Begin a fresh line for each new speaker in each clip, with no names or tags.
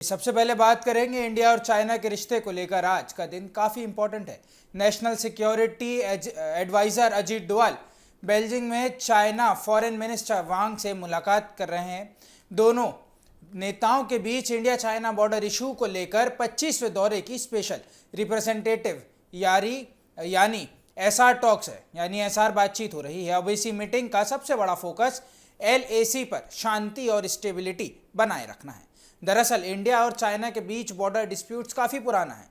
सबसे पहले बात करेंगे इंडिया और चाइना के रिश्ते को लेकर। आज का दिन काफ़ी इंपॉर्टेंट है। National security adviser Ajit Doval Beijing में चाइना फॉरेन मिनिस्टर वांग से मुलाकात कर रहे हैं। दोनों नेताओं के बीच इंडिया चाइना बॉर्डर इशू को लेकर 25वें दौरे की स्पेशल रिप्रेजेंटेटिव यानी एसआर टॉक्स है, यानी एसआर बातचीत हो रही है। अब इसी मीटिंग का सबसे बड़ा फोकस एलएसी पर शांति और स्टेबिलिटी बनाए रखना है। दरअसल इंडिया और चाइना के बीच बॉर्डर डिस्प्यूट्स काफ़ी पुराना है।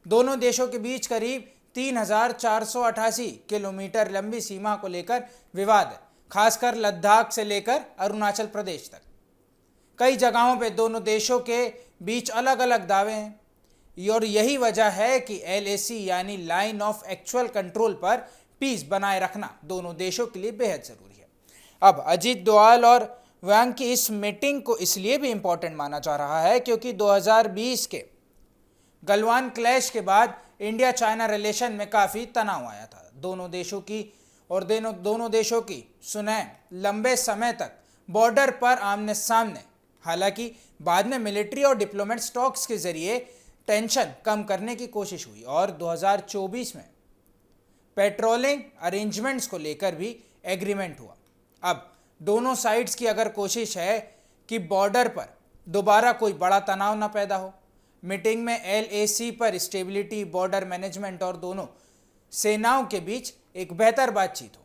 दोनों देशों के बीच करीब 3,488 किलोमीटर लंबी सीमा को लेकर विवाद है, खासकर लद्दाख से लेकर अरुणाचल प्रदेश तक। कई जगहों पे दोनों देशों के बीच अलग अलग दावे हैं और यही वजह है कि एलएसी यानी लाइन ऑफ एक्चुअल कंट्रोल पर पीस बनाए रखना दोनों देशों के लिए बेहद ज़रूरी है। अब अजीत डोवाल और वांग की इस मीटिंग को इसलिए भी इम्पोर्टेंट माना जा रहा है क्योंकि 2020 के गलवान क्लैश के बाद इंडिया चाइना रिलेशन में काफ़ी तनाव आया था। दोनों देशों की सुनह लंबे समय तक बॉर्डर पर आमने सामने, हालांकि बाद में मिलिट्री और डिप्लोमेट स्टॉक्स के जरिए टेंशन कम करने की कोशिश हुई और 2024 में पेट्रोलिंग अरेंजमेंट्स को लेकर भी एग्रीमेंट हुआ। अब दोनों साइड्स की अगर कोशिश है कि बॉर्डर पर दोबारा कोई बड़ा तनाव ना पैदा हो, मीटिंग में एलएसी पर स्टेबिलिटी, बॉर्डर मैनेजमेंट और दोनों सेनाओं के बीच एक बेहतर बातचीत हो।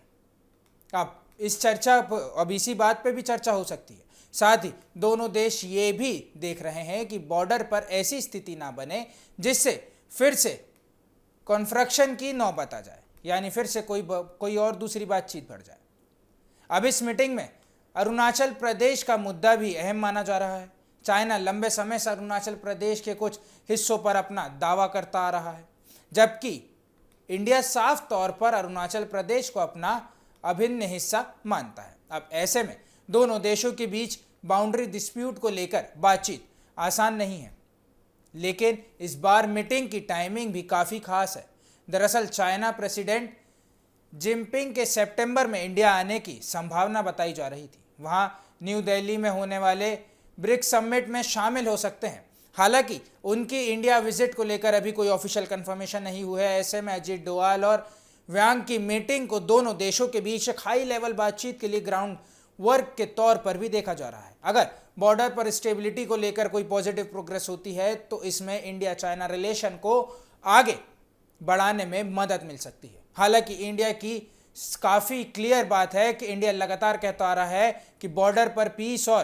अब इसी बात पे भी चर्चा हो सकती है। साथ ही दोनों देश ये भी देख रहे हैं कि बॉर्डर पर ऐसी स्थिति ना बने जिससे फिर से कॉन्फ्रैक्शन की नौबत आ जाए, यानी फिर से कोई और दूसरी बातचीत बढ़ जाए। अब इस मीटिंग में अरुणाचल प्रदेश का मुद्दा भी अहम माना जा रहा है। चाइना लंबे समय से अरुणाचल प्रदेश के कुछ हिस्सों पर अपना दावा करता आ रहा है, जबकि इंडिया साफ तौर पर अरुणाचल प्रदेश को अपना अभिन्न हिस्सा मानता है। अब ऐसे में दोनों देशों के बीच बाउंड्री डिस्प्यूट को लेकर बातचीत आसान नहीं है, लेकिन इस बार मीटिंग की टाइमिंग भी काफ़ी खास है। दरअसल चाइना प्रेसिडेंट जिनपिंग के सितंबर में इंडिया आने की संभावना बताई जा रही थी। वहां न्यू दिल्ली में होने वाले ब्रिक्स समिट में शामिल हो सकते हैं। हालांकि उनकी इंडिया विजिट को लेकर अभी कोई ऑफिशियल कंफर्मेशन नहीं हुआ है। ऐसे में अजीत डोवाल और वांग की मीटिंग को दोनों देशों के बीच एक हाई लेवल बातचीत के लिए ग्राउंड वर्क के तौर पर भी देखा जा रहा है। अगर बॉर्डर पर स्टेबिलिटी को लेकर कोई पॉजिटिव प्रोग्रेस होती है तो इसमें इंडिया चाइना रिलेशन को आगे बढ़ाने में मदद मिल सकती है। हालांकि इंडिया की काफ़ी क्लियर बात है कि इंडिया लगातार कहता आ रहा है कि बॉर्डर पर पीस और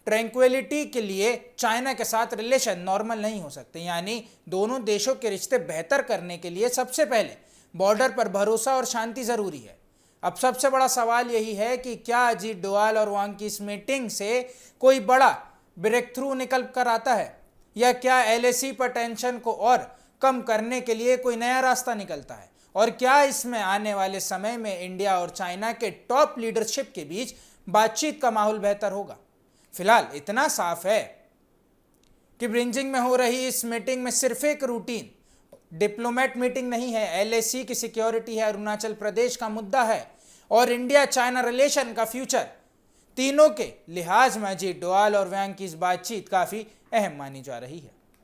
ट्रैंक्विलिटी के लिए चाइना के साथ रिलेशन नॉर्मल नहीं हो सकते, यानी दोनों देशों के रिश्ते बेहतर करने के लिए सबसे पहले बॉर्डर पर भरोसा और शांति ज़रूरी है। अब सबसे बड़ा सवाल यही है कि क्या अजीत डोवाल और वांग की इस मीटिंग से कोई बड़ा ब्रेक थ्रू निकल कर आता है, या क्या एलएसी पर टेंशन को और कम करने के लिए कोई नया रास्ता निकलता है, और क्या इसमें आने वाले समय में इंडिया और चाइना के टॉप लीडरशिप के बीच बातचीत का माहौल बेहतर होगा। फिलहाल इतना साफ है कि बेजिंग में हो रही इस मीटिंग में सिर्फ एक रूटीन डिप्लोमेट मीटिंग नहीं है। एलएसी की सिक्योरिटी है, अरुणाचल प्रदेश का मुद्दा है और इंडिया चाइना रिलेशन का फ्यूचर। तीनों के लिहाज में अजीत डोवाल और वांग की इस बातचीत काफ़ी अहम मानी जा रही है।